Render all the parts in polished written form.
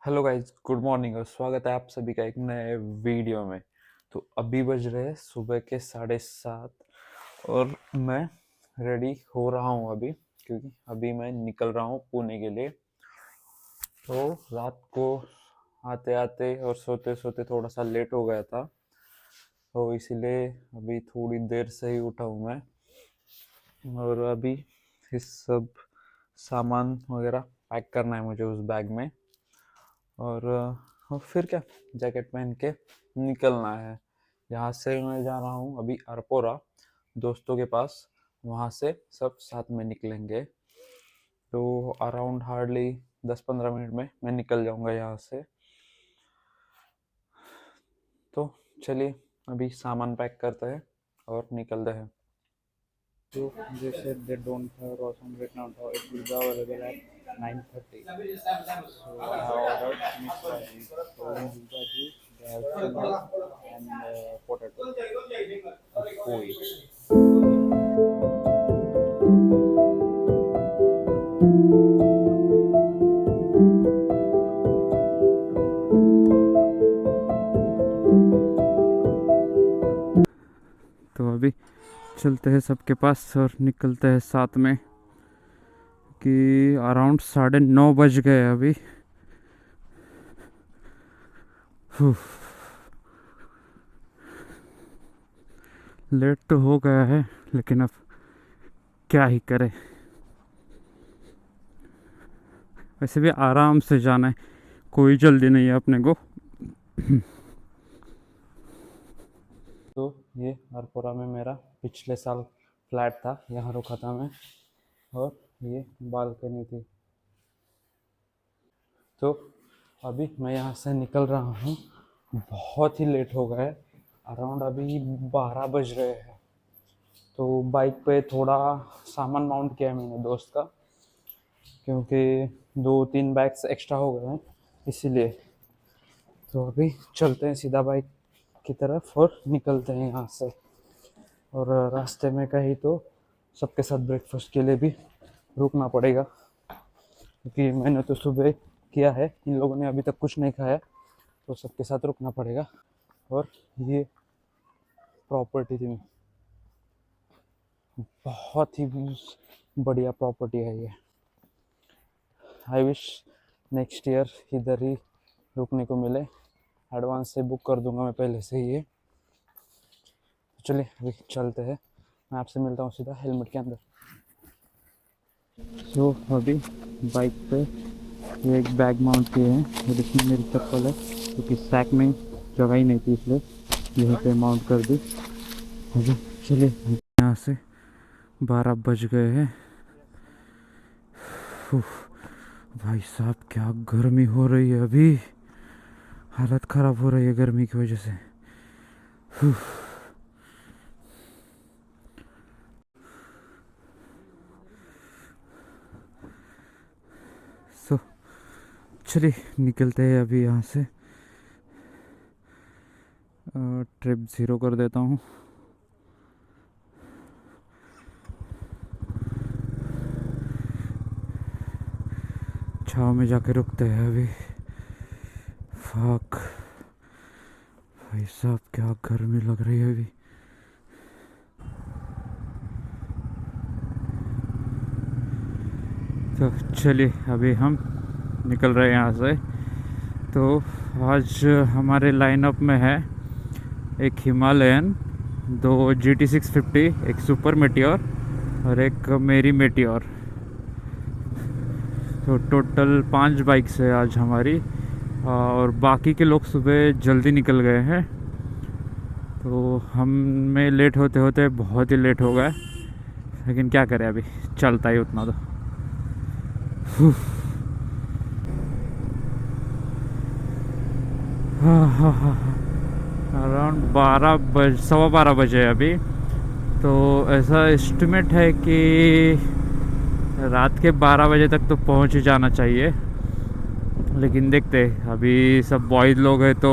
Hello guys, good morning और स्वागत है आप सभी का एक नए वीडियो में। तो अभी बज रहे हैं सुबह के 7:30 और मैं रेडी हो रहा हूँ अभी, क्योंकि अभी मैं निकल रहा हूँ पुणे के लिए। तो रात को आते आते और सोते सोते थोड़ा सा लेट हो गया था, तो इसीलिए अभी थोड़ी देर से ही उठा हूँ मैं। और अभी इस सब सामान वगैरह पैक करना है मुझे उस बैग में। और फिर क्या, जैकेट पहन के निकलना है। यहाँ से मैं जा रहा हूँ अभी अरपोरा दोस्तों के पास, वहाँ से सब साथ में निकलेंगे। तो अराउंड हार्डली 10-15 मिनट में मैं निकल जाऊँगा यहाँ से। तो चलिए अभी सामान पैक करते हैं और निकलते हैं। So they said they don't have Rosam right now. It will be available at 9:30. So I have ordered mixed bhaji. So in this bhaji they have chili and potato with poi. तो अभी चलते हैं सबके पास और निकलते हैं साथ में कि अराउंड 9:30 बज गए अभी। लेट तो हो गया है, लेकिन अब क्या ही करें। वैसे भी आराम से जाना है, कोई जल्दी नहीं है अपने को। तो ये अरपोरा में मेरा पिछले साल फ्लैट था, यहाँ रुका था मैं, और ये बालकनी थी। तो अभी मैं यहाँ से निकल रहा हूँ, बहुत ही लेट हो गए, अराउंड अभी 12 बज रहे हैं। तो बाइक पे थोड़ा सामान माउंट किया है मैंने दोस्त का, क्योंकि 2-3 बैग्स एक्स्ट्रा हो गए हैं इसीलिए। तो अभी चलते हैं सीधा बाइक की तरफ और निकलते हैं यहाँ से। और रास्ते में कहीं तो सबके साथ ब्रेकफास्ट के लिए भी रुकना पड़ेगा, क्योंकि मैंने तो सुबह किया है, इन लोगों ने अभी तक कुछ नहीं खाया, तो सबके साथ रुकना पड़ेगा। और ये प्रॉपर्टी थी, बहुत ही बढ़िया प्रॉपर्टी है ये। आई विश नेक्स्ट ईयर इधर ही रुकने को मिले। एडवांस से बुक कर दूंगा मैं पहले से ही ये। चलिए अभी चलते हैं, मैं आपसे मिलता हूँ सीधा हेलमेट के अंदर। तो अभी बाइक पे ये एक बैग माउंट किए हैं, और इसमें मेरी चप्पल है, क्योंकि सैक में जगह ही नहीं थी, इसलिए यहीं पे माउंट कर दी। अभी चलिए, यहाँ से 12 बज गए हैं। भाई साहब, क्या गर्मी हो रही है अभी, हालत ख़राब हो रही है गर्मी की वजह से। सो चलिए निकलते हैं अभी यहाँ से। ट्रिप ज़ीरो कर देता हूँ। छाँव में जाके रुकते हैं अभी। फक भाई साहब, क्या गर्मी लग रही है अभी। तो चलिए अभी हम निकल रहे हैं यहाँ से। तो आज हमारे लाइनअप में है एक हिमालयन, 2 GT650, एक सुपर मेटियोर और एक मेरी मेटियोर। तो टोटल 5 बाइक्स है आज हमारी, और बाकी के लोग सुबह जल्दी निकल गए हैं। तो हमें लेट होते होते बहुत ही लेट हो गए, लेकिन क्या करें, अभी चलता ही उतना। तो अराउंड 12 बजे अभी। तो ऐसा एस्टिमेट है कि रात के 12 बजे तक तो पहुंच ही जाना चाहिए, लेकिन देखते, अभी सब बॉयज़ लोग हैं तो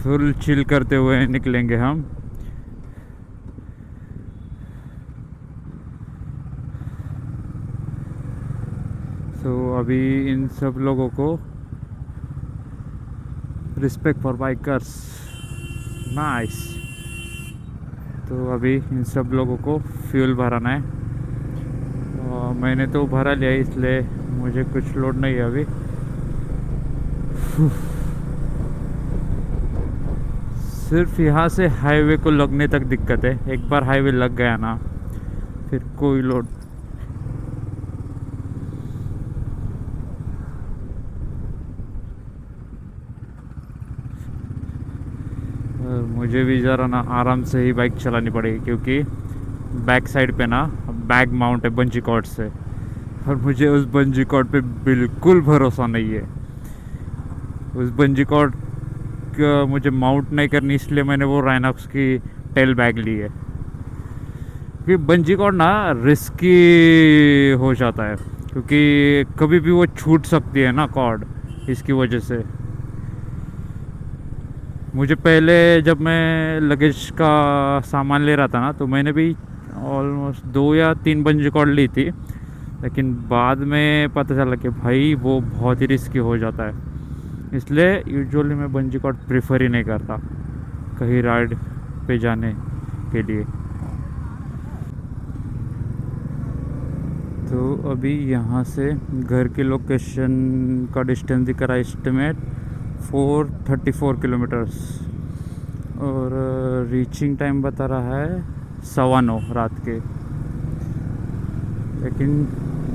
फुल चिल करते हुए निकलेंगे हम। तो अभी इन सब लोगों को रिस्पेक्ट फॉर बाइकर्स, नाइस। तो अभी इन सब लोगों को फ्यूल भराना है। मैंने तो भरा लिया, इसलिए मुझे कुछ लोड नहीं है अभी। सिर्फ यहाँ से हाईवे को लगने तक दिक्कत है। एक बार हाईवे लग गया ना, फिर कोई लोड। मुझे भी ज़रा ना आराम से ही बाइक चलानी पड़ेगी, क्योंकि बैक साइड पे ना बैग माउंट है बंजी कॉर्ड से, और मुझे उस बंजी कॉर्ड पे बिल्कुल भरोसा नहीं है। उस बंजी कॉर्ड का मुझे माउंट नहीं करनी, इसलिए मैंने वो राइनॉक्स की टेल बैग ली है। क्योंकि बंजी कॉर्ड ना रिस्की हो जाता है, क्योंकि कभी भी वो छूट सकती है ना कॉर्ड, इसकी वजह से। मुझे पहले जब मैं लगेज का सामान ले रहा था ना, तो मैंने भी ऑलमोस्ट 2 या 3 बंजी कॉर्ड ली थी, लेकिन बाद में पता चला कि भाई वो बहुत ही रिस्की हो जाता है। इसलिए यूजुअली मैं बंजी कॉर्ड प्रेफर ही नहीं करता कहीं राइड पे जाने के लिए। तो अभी यहाँ से घर के लोकेशन का डिस्टेंस दिख रहा है एस्टिमेट 434 किलोमीटर्स, और रीचिंग टाइम बता रहा है 9:15 रात के। लेकिन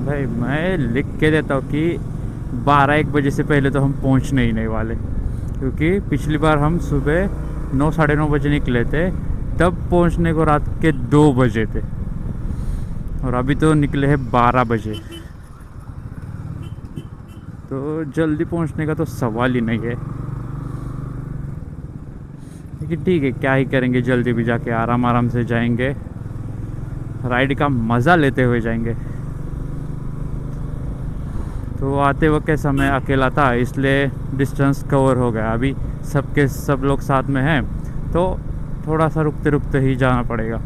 भाई मैं लिख के देता हूँ कि 12-1 बजे से पहले तो हम पहुँचने ही नहीं वाले, क्योंकि पिछली बार हम सुबह 9 साढ़े 9 बजे निकले थे, तब पहुँचने को रात के 2 बजे थे, और अभी तो निकले हैं 12 बजे। तो जल्दी पहुंचने का तो सवाल ही नहीं है। लेकिन ठीक है, क्या ही करेंगे, जल्दी भी जाके आराम आराम से जाएंगे, राइड का मज़ा लेते हुए जाएंगे। तो आते वक्त समय अकेला था, इसलिए डिस्टेंस कवर हो गया। अभी सब लोग साथ में हैं, तो थोड़ा सा रुकते रुकते ही जाना पड़ेगा।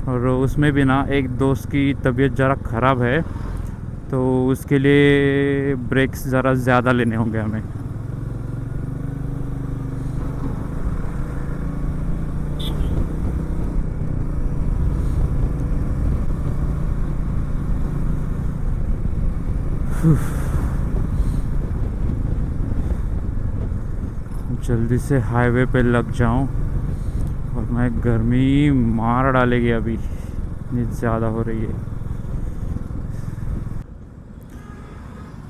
और उसमें भी ना एक दोस्त की तबीयत ज़रा ख़राब है, तो उसके लिए ब्रेक्स ज़रा ज़्यादा लेने होंगे हमें। जल्दी से हाईवे पे लग जाऊं, और मैं गर्मी मार डालेगी अभी, इतनी ज़्यादा हो रही है।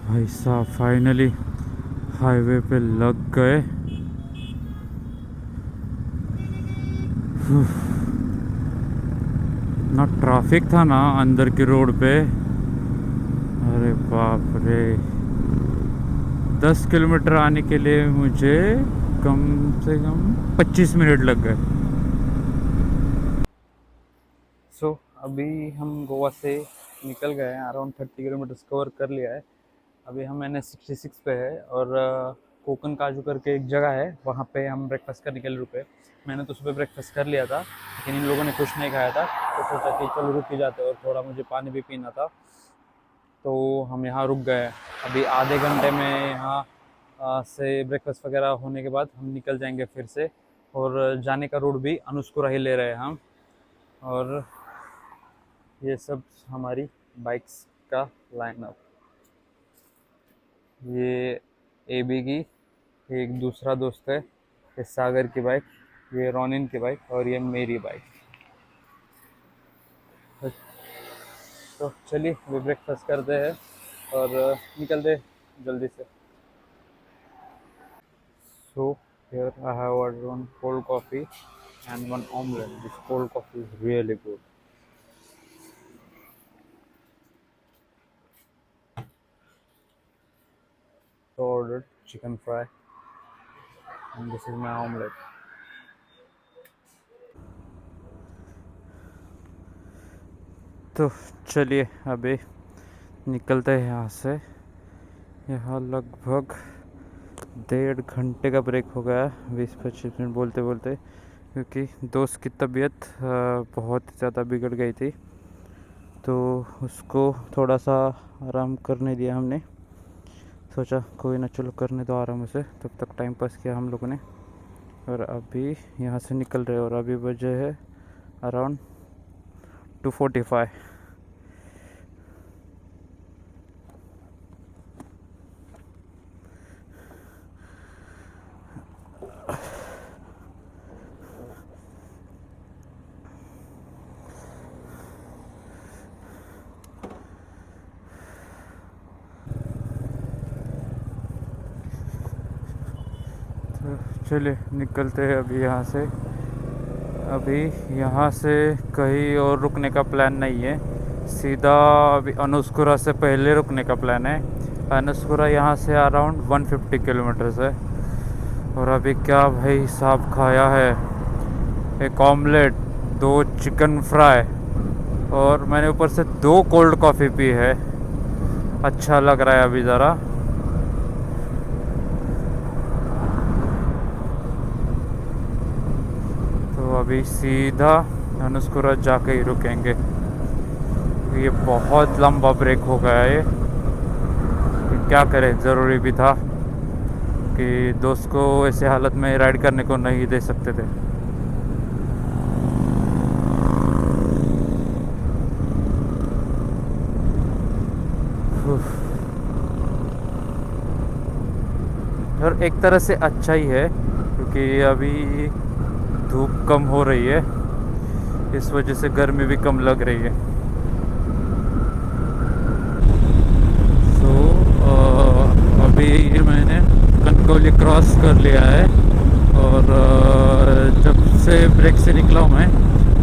भाई साहब फाइनली हाईवे पे लग गए। ना ट्रैफिक था ना अंदर की रोड पे। अरे बाप रे, 10 किलोमीटर आने के लिए मुझे कम से कम 25 मिनट लग गए। सो अभी हम गोवा से निकल गए हैं, अराउंड 30 किलोमीटर्स कवर कर लिया है। अभी हम NH66 पे है, और कोकन काजू करके एक जगह है, वहाँ पे हम ब्रेकफास्ट करने के लिए रुके। मैंने तो सुबह ब्रेकफास्ट कर लिया था, लेकिन इन लोगों ने कुछ नहीं खाया था, तो सोचा कि चलो रुक ही जाते, और थोड़ा मुझे पानी भी पीना था, तो हम यहाँ रुक गए। अभी आधे घंटे में यहाँ से ब्रेकफास्ट वगैरह होने के बाद हम निकल जाएंगे फिर से, और जाने का रूट भी अनुस्कुरा ही ले रहे हैं हम। और ये सब हमारी बाइक्स का लाइनअप। ये AB की एक दूसरा दोस्त है, ये सागर की बाइक, ये रोनिन की बाइक, और ये मेरी बाइक। तो चलिए अभी ब्रेकफास्ट करते हैं और निकलते जल्दी से। So here I have ordered one cold coffee and one omelette. This cold coffee is really good. So ordered chicken fry, and this is my omelette. तो चलिए अभी निकलते हैं यहाँ से। यहाँ लगभग 1.5 घंटे का ब्रेक हो गया, 20-25 मिनट बोलते बोलते, क्योंकि दोस्त की तबीयत बहुत ज़्यादा बिगड़ गई थी, तो उसको थोड़ा सा आराम करने दिया हमने। सोचा कोई ना, चलो करने दो आराम से, तब तक टाइम पास किया हम लोगों ने। और अभी यहाँ से निकल रहे, और अभी बजे है अराउंड 2:45। तो चलिए निकलते हैं अभी यहाँ से। अभी यहाँ से कहीं और रुकने का प्लान नहीं है, सीधा अभी अनुस्कुरा से पहले रुकने का प्लान है। अनुस्कुरा यहाँ से अराउंड 150 किलोमीटर्स है। और अभी क्या भाई साहब खाया है, एक ऑमलेट, 2 चिकन फ्राई, और मैंने ऊपर से 2 कोल्ड कॉफ़ी पी है। अच्छा लग रहा है अभी ज़रा। तो अभी सीधा अनुस्कुरा जाके ही रुकेंगे। ये बहुत लंबा ब्रेक हो गया है, क्या करें, ज़रूरी भी था कि दोस्त को ऐसे हालत में राइड करने को नहीं दे सकते थे। और एक तरह से अच्छा ही है, क्योंकि अभी धूप कम हो रही है, इस वजह से गर्मी भी कम लग रही है। सो अभी मैंने कनकौली क्रॉस कर लिया है, और जब से ब्रेक से निकला हूँ मैं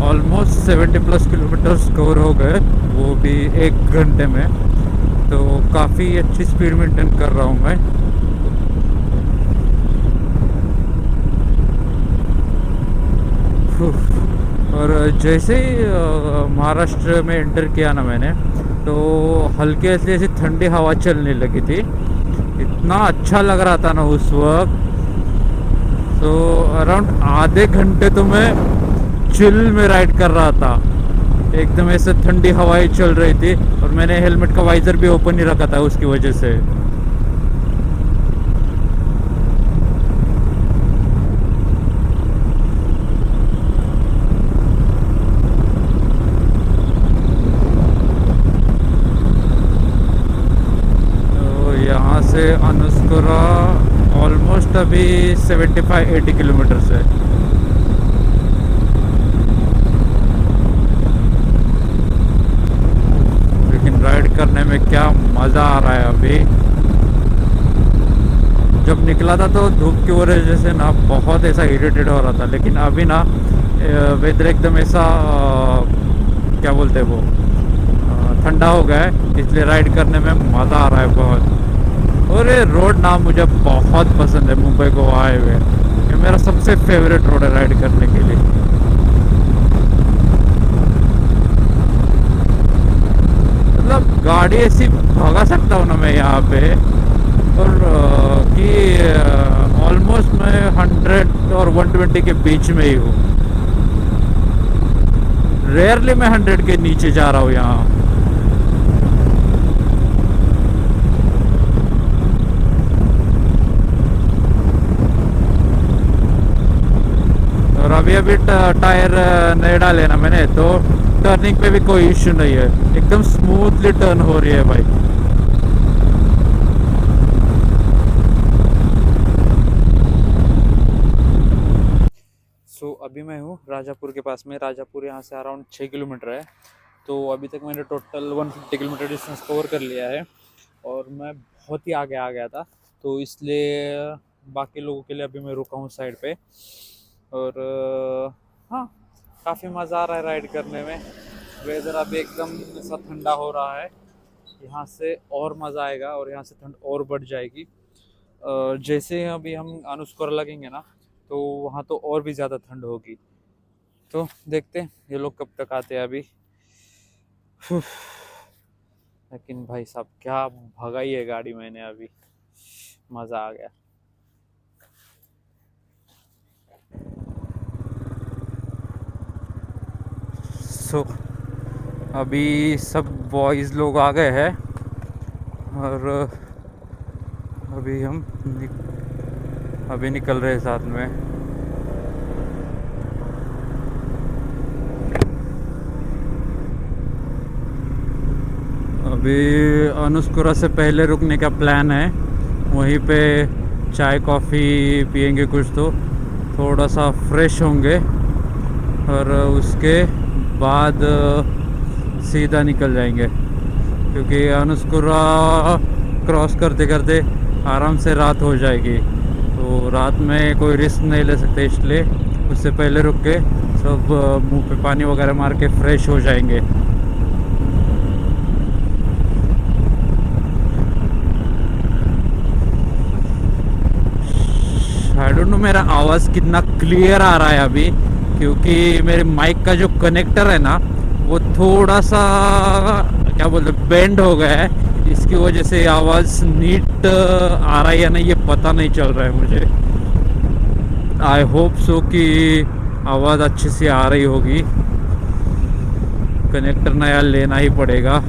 ऑलमोस्ट 70+ किलोमीटर्स कवर हो गए, वो भी 1 घंटे में। तो काफ़ी अच्छी स्पीड मेंटेन कर रहा हूँ मैं। और जैसे ही महाराष्ट्र में एंटर किया ना मैंने, तो हल्की से ऐसी ठंडी हवा चलने लगी थी। इतना अच्छा लग रहा था ना उस वक्त। तो अराउंड आधे घंटे तो मैं चिल में राइड कर रहा था, एकदम ऐसे ठंडी हवाएं चल रही थी। और मैंने हेलमेट का वाइजर भी ओपन ही रखा था उसकी वजह से। यहाँ से अनुस्कुरा ऑलमोस्ट अभी 75-80 किलोमीटर्स है। लेकिन राइड करने में क्या मज़ा आ रहा है अभी। जब निकला था तो धूप की वजह से ना बहुत ऐसा इरिटेट हो रहा था, लेकिन अभी ना वेदर एकदम ऐसा क्या बोलते हैं वो, ठंडा हो गया है, इसलिए राइड करने में मज़ा आ रहा है बहुत। और ये रोड ना मुझे बहुत पसंद है, मुंबई गोवा हाईवे, ये मेरा सबसे फेवरेट रोड है राइड करने के लिए। मतलब गाड़ी ऐसी भगा सकता हूँ ना मैं यहाँ पे, और कि ऑलमोस्ट मैं 100 और 120 के बीच में ही हूँ। रेयरली मैं 100 के नीचे जा रहा हूँ यहाँ। और अभी टायर नए डाले ना मैंने, तो टर्निंग पे भी कोई इश्यू नहीं है, एकदम स्मूथली टर्न हो रही है भाई। सो अभी मैं हूँ राजापुर के पास में। राजापुर यहाँ से अराउंड 6 किलोमीटर है। तो अभी तक मैंने टोटल 150 किलोमीटर डिस्टेंस कवर कर लिया है, और मैं बहुत ही आगे आ गया था, तो इसलिए बाकी लोगों के लिए अभी मैं रुका हूँ साइड पे। और हाँ, काफ़ी मज़ा आ रहा है राइड करने में। वेदर अभी एकदम ऐसा ठंडा हो रहा है, यहाँ से और मज़ा आएगा, और यहाँ से ठंड और बढ़ जाएगी। जैसे अभी हम अनुस्कुरा लगेंगे ना, तो वहाँ तो और भी ज़्यादा ठंड होगी। तो देखते हैं ये लोग कब तक आते हैं अभी। लेकिन भाई साहब क्या भगाई है गाड़ी मैंने अभी, मज़ा आ गया। सो अभी सब बॉयज़ लोग आ गए हैं और अभी हम अभी निकल रहे हैं साथ में। अभी अनुस्कुरा से पहले रुकने का प्लान है, वहीं पे चाय कॉफ़ी पियेंगे कुछ, तो थोड़ा सा फ्रेश होंगे और उसके बाद सीधा निकल जाएंगे, क्योंकि अनुस्कुरा क्रॉस करते करते आराम से रात हो जाएगी, तो रात में कोई रिस्क नहीं ले सकते, इसलिए उससे पहले रुक के सब मुंह पे पानी वगैरह मार के फ्रेश हो जाएंगे। आई डोंट नो मेरा आवाज़ कितना क्लियर आ रहा है अभी, क्योंकि मेरे माइक का जो कनेक्टर है ना वो थोड़ा सा क्या बोलते बेंड हो गया है, इसकी वजह से आवाज़ नीट आ रहा है या नहीं ये पता नहीं चल रहा है मुझे। आई होप सो कि आवाज़ अच्छे से आ रही होगी। कनेक्टर नया लेना ही पड़ेगा।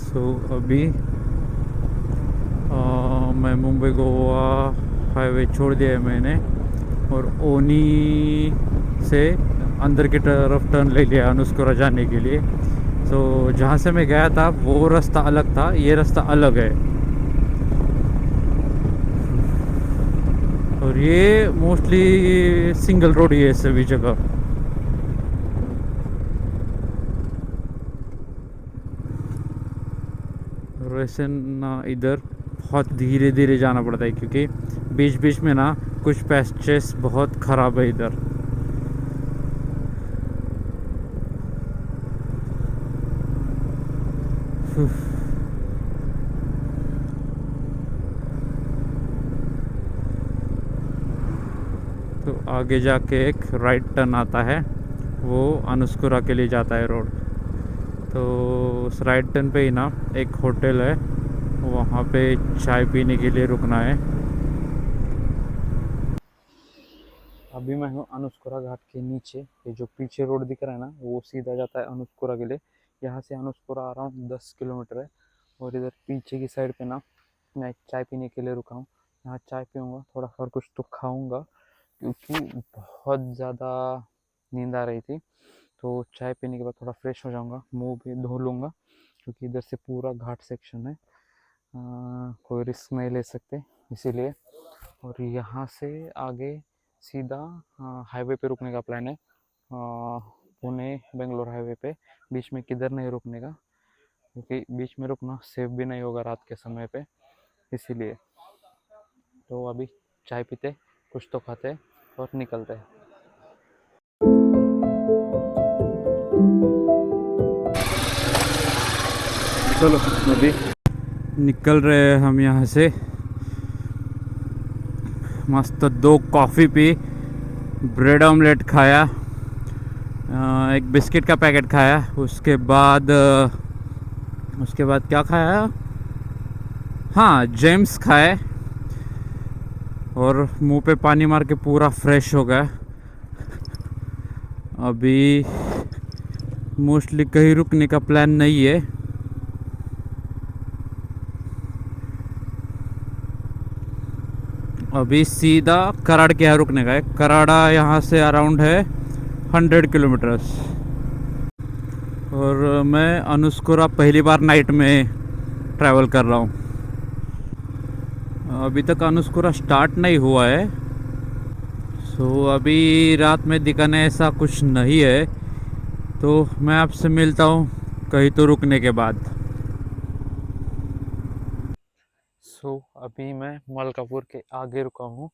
सो अभी मैं मुंबई गोवा हाईवे छोड़ दिया है मैंने, और ओनी से अंदर की तरफ टर्न ले लिया अनुस्कुरा जाने के लिए। तो जहाँ से मैं गया था वो रास्ता अलग था, ये रास्ता अलग है, और ये मोस्टली सिंगल रोड ही है सभी जगह। वैसे ना इधर बहुत धीरे धीरे जाना पड़ता है, क्योंकि बीच बीच में ना कुछ पैचेस बहुत ख़राब है इधर। तो आगे जाके एक राइट टर्न आता है, वो अनुस्कुरा के लिए जाता है रोड। तो उस राइट टर्न पे ही ना एक होटल है, वहाँ पे चाय पीने के लिए रुकना है। अभी मैं हूँ अनुस्कुरा घाट के नीचे। ये जो पीछे रोड दिख रहा है ना वो सीधा जाता है अनुस्कुरा के लिए। यहाँ से अनुस्कुरा अराउंड 10 किलोमीटर है। और इधर पीछे की साइड पे ना मैं चाय पीने के लिए रुका हूँ। यहाँ चाय पीऊँगा, थोड़ा और कुछ तो खाऊँगा, क्योंकि बहुत ज़्यादा नींद आ रही थी। तो चाय पीने के बाद थोड़ा फ्रेश हो जाऊँगा, मुँह भी धो लूँगा, क्योंकि इधर से पूरा घाट सेक्शन है, कोई रिस्क नहीं ले सकते इसीलिए। और यहाँ से आगे सीधा हाईवे पे रुकने का प्लान है, पुणे बेंगलोर हाईवे पे। बीच में किधर नहीं रुकने का, क्योंकि बीच में रुकना सेफ भी नहीं होगा रात के समय पे, इसीलिए। तो अभी चाय पीते, कुछ तो खाते और निकलते हैं। चलो अभी निकल रहे हैं हम यहाँ से। मस्त 2 कॉफ़ी पी, ब्रेड ऑमलेट खाया, एक बिस्किट का पैकेट खाया, उसके बाद क्या खाया, हाँ जेम्स खाए, और मुंह पे पानी मार के पूरा फ्रेश हो गया। अभी मोस्टली कहीं रुकने का प्लान नहीं है। अभी सीधा कराड़ के यहाँ रुकने का है। कराड़ा यहाँ से अराउंड है 100 किलोमीटर्स। और मैं अनुस्कुरा पहली बार नाइट में ट्रैवल कर रहा हूँ। अभी तक अनुस्कुरा स्टार्ट नहीं हुआ है, सो अभी रात में दिखाने ऐसा कुछ नहीं है। तो मैं आपसे मिलता हूँ कहीं तो रुकने के बाद। अभी मैं मलकापुर के आगे रुका हूँ,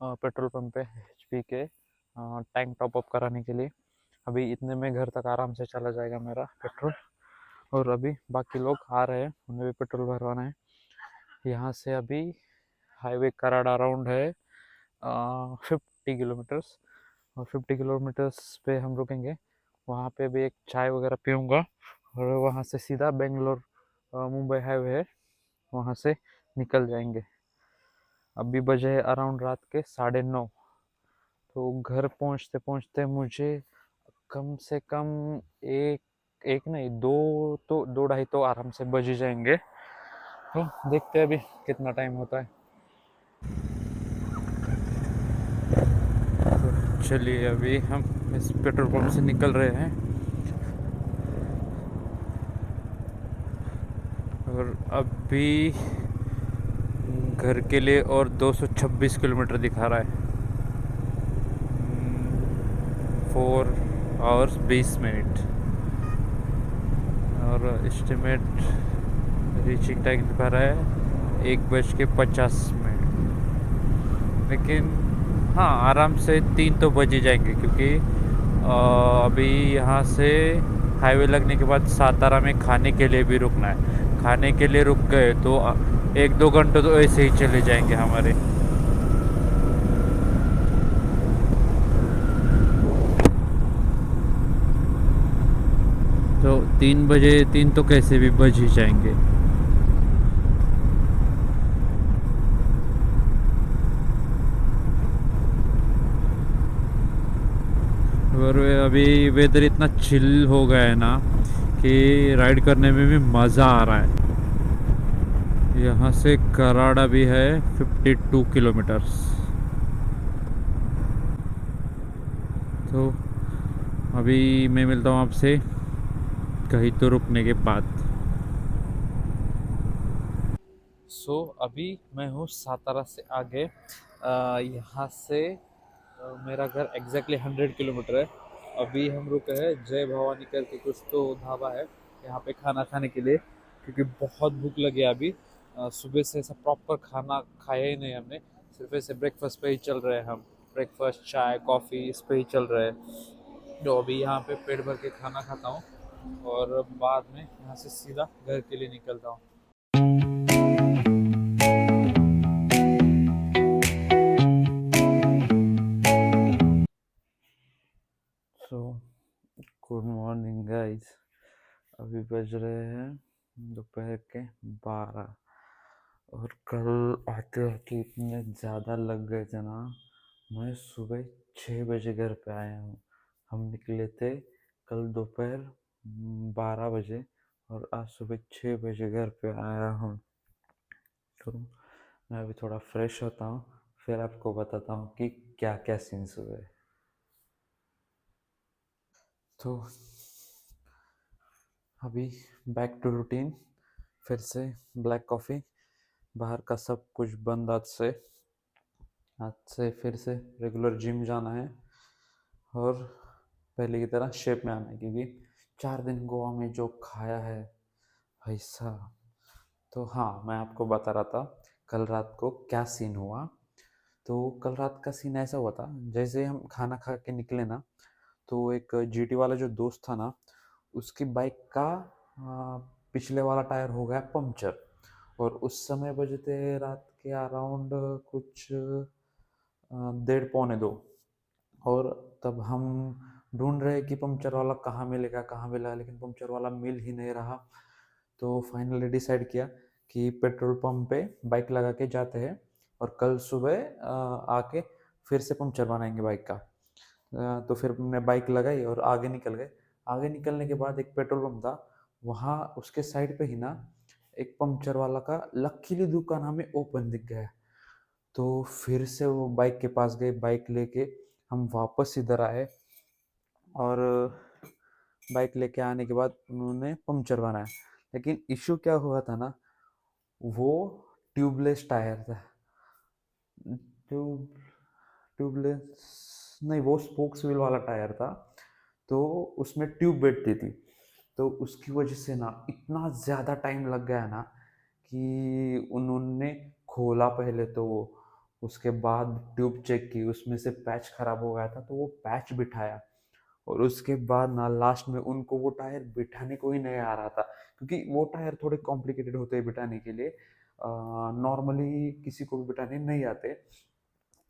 पेट्रोल पंप पे HP के टैंक टॉप अप कराने के लिए। अभी इतने में घर तक आराम से चला जाएगा मेरा पेट्रोल। और अभी बाकी लोग आ रहे हैं, उन्हें भी पेट्रोल भरवाना है। यहाँ से अभी हाईवे कराड़ अराउंड है 50 किलोमीटर्स, और 50 किलोमीटर्स पे हम रुकेंगे। वहाँ पे भी एक चाय वगैरह पीऊँगा, और वहाँ से सीधा बेंगलोर मुंबई हाईवे है, वहाँ से निकल जाएंगे। अभी बजे है अराउंड रात के 9:30। तो घर पहुंचते पहुंचते मुझे कम से कम एक एक नहीं दो, तो 2 ढाई तो आराम से बज ही जाएंगे। तो देखते हैं अभी कितना टाइम होता है। तो चलिए अभी हम इस पेट्रोल पंप से निकल रहे हैं और अभी घर के लिए और 226 किलोमीटर दिखा रहा है। 4 आवर्स 20 मिनट और एस्टिमेट रीचिंग टाइम दिखा रहा है 1:50। लेकिन हाँ, आराम से 3 तो बज ही जाएंगे क्योंकि अभी यहाँ से हाईवे लगने के बाद सातारा में खाने के लिए भी रुकना है। खाने के लिए रुक गए तो 1-2 घंटे तो ऐसे ही चले जाएंगे हमारे। तो 3 तो कैसे भी बज ही जाएंगे। और अभी वेदर इतना चिल हो गया है ना कि राइड करने में भी मज़ा आ रहा है। यहाँ से कराड़ा भी है 52 किलोमीटर्स। तो अभी मैं मिलता हूँ आपसे कहीं तो रुकने के बाद। अभी मैं हूँ सातारा से आगे। यहाँ से मेरा घर एग्जैक्टली 100 किलोमीटर है। अभी हम रुके हैं जय भवानी करके कुछ तो ढाबा है यहाँ पे खाना खाने के लिए, क्योंकि बहुत भूख लगी है अभी। सुबह से ऐसा प्रॉपर खाना खाया ही नहीं हमने, सिर्फ ऐसे ब्रेकफास्ट पे ही चल रहे हैं हम। ब्रेकफास्ट चाय कॉफ़ी इस पे ही चल रहे हैं। तो अभी यहाँ पे पेट भर के खाना खाता हूँ और बाद में यहाँ से सीधा घर के लिए निकलता हूँ। So good morning guys. अभी बज रहे हैं दोपहर के 12 और कल आते आते इतने ज़्यादा लग गए थे ना। मैं सुबह 6 बजे घर पे आया हूँ। हम निकले थे कल दोपहर 12 बजे और आज सुबह 6 बजे घर पे आया हूँ। तो मैं अभी थोड़ा फ्रेश होता हूँ, फिर आपको बताता हूँ कि क्या क्या सीन्स हुए। तो अभी बैक टू रूटीन, फिर से ब्लैक कॉफ़ी। बाहर का सब कुछ बंद आज से फिर से रेगुलर जिम जाना है और पहले की तरह शेप में आना है, क्योंकि 4 दिन गोवा में जो खाया है भाई साहब। तो हाँ, मैं आपको बता रहा था कल रात को क्या सीन हुआ। तो कल रात का सीन ऐसा हुआ था, जैसे हम खाना खा के निकले ना, तो एक जीटी वाला जो दोस्त था ना, उसकी बाइक का पिछले वाला टायर हो गया पंक्चर। और उस समय बजे थे रात के अराउंड कुछ 1:30 पौने 2। और तब हम ढूंढ रहे कि पंक्चर वाला कहाँ मिलेगा कहाँ मिलेगा, लेकिन पंक्चर वाला मिल ही नहीं रहा। तो फाइनली डिसाइड किया कि पेट्रोल पंप पे बाइक लगा के जाते हैं और कल सुबह आके फिर से पंक्चर बनाएंगे बाइक का। तो फिर हमने बाइक लगाई और आगे निकल गए। आगे निकलने के बाद एक पेट्रोल पंप था, वहाँ उसके साइड पे ही ना एक पंक्चर वाला का लकीली दुकान हमें ओपन दिख गया। तो फिर से वो बाइक के पास गए, बाइक लेके हम वापस इधर आए और बाइक लेके आने के बाद उन्होंने पंक्चर बनाया। लेकिन इशू क्या हुआ था ना, वो ट्यूबलेस टायर था। ट्यूब ट्यूबलेस नहीं, वो स्पोक्स व्हील वाला टायर था। तो उसमें ट्यूब बैठती थी। तो उसकी वजह से ना इतना ज़्यादा टाइम लग गया ना कि उन्होंने खोला पहले तो वो, उसके बाद ट्यूब चेक की, उसमें से पैच खराब हो गया था तो वो पैच बिठाया। और उसके बाद ना लास्ट में उनको वो टायर बिठाने को ही नहीं आ रहा था, क्योंकि वो टायर थोड़े कॉम्प्लिकेटेड होते हैं बिठाने के लिए, नॉर्मली किसी को भी बिठाने नहीं आते।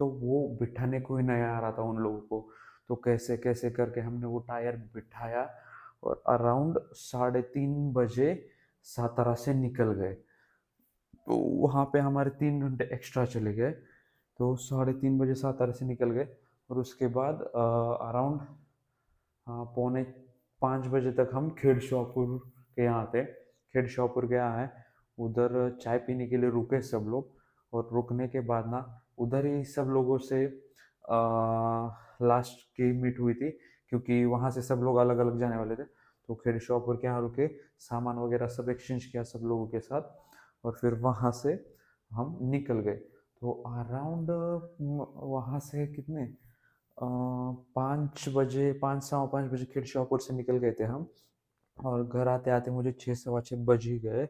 तो वो बिठाने को ही नहीं आ रहा था उन लोगों को। तो कैसे कैसे करके हमने वो टायर बिठाया और अराउंड 3:30 बजे सातारा से निकल गए। तो वहाँ पे हमारे 3 घंटे एक्स्ट्रा चले गए। तो 3:30 बजे सातारा से निकल गए और उसके बाद अराउंड पौने 5 बजे तक हम खेड़ शाहपुर के यहाँ थे। खेड़ शाहपुर के यहाँ है, उधर चाय पीने के लिए रुके सब लोग। और रुकने के बाद ना उधर ही सब लोगों से लास्ट की मीट हुई थी, क्योंकि वहाँ से सब लोग अलग अलग जाने वाले थे। तो खेड़ शाहपुर के यहाँ रुके, सामान वगैरह सब एक्सचेंज किया सब लोगों के साथ, और फिर वहाँ से हम निकल गए। तो अराउंड वहाँ से कितने 5 बजे, 5 सवा 5 बजे खेड़ शाहपुर से निकल गए थे हम। और घर आते आते मुझे 6 सवा 6 बज ही गए।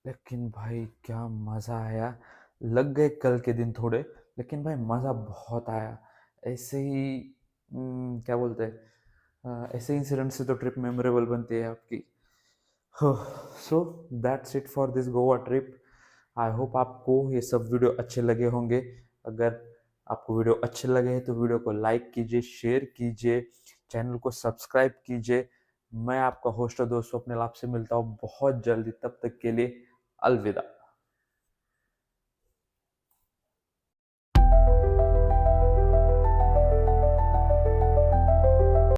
लेकिन भाई क्या मज़ा आया। लग गए कल के दिन थोड़े, लेकिन भाई मज़ा बहुत आया। ऐसे ही क्या बोलते हैं, ऐसे इंसिडेंट से तो ट्रिप मेमोरेबल बनती है आपकी। So that's it for this Goa trip. I hope आपको ये सब वीडियो अच्छे लगे होंगे। अगर आपको वीडियो अच्छे लगे हैं तो वीडियो को लाइक कीजिए, शेयर कीजिए, चैनल को सब्सक्राइब कीजिए। मैं आपका होस्ट और दोस्त स्वप्निल आपसे मिलता हूँ बहुत जल्दी। तब तक के लिए अलविदा।